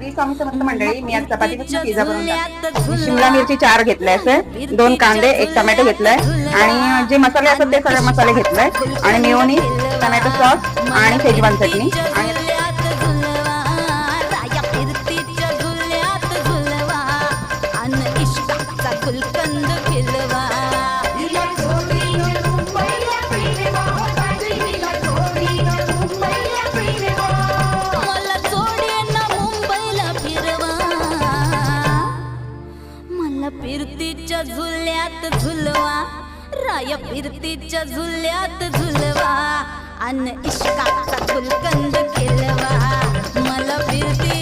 श्री स्वामी समर्थ मंडळी, मी आज चपातीपासून पिझ्झा बनवून टाकते। शिमला मिरची 4 घेतल्या असे, 2 कांदे, 1 टोमॅटो घेतलाय आणि जे मसाले असतात ते सगळे मसाले घेतलाय आणि मेयोनीज, टोमॅटो सॉस आणि शेजवान चटणी आणि फिरतीच्या झुल्यात झुलवा, राया फिरतीच्या झुल्यात झुलवा, अन इश्काचा गुलकंद खेलवा, मला फिरती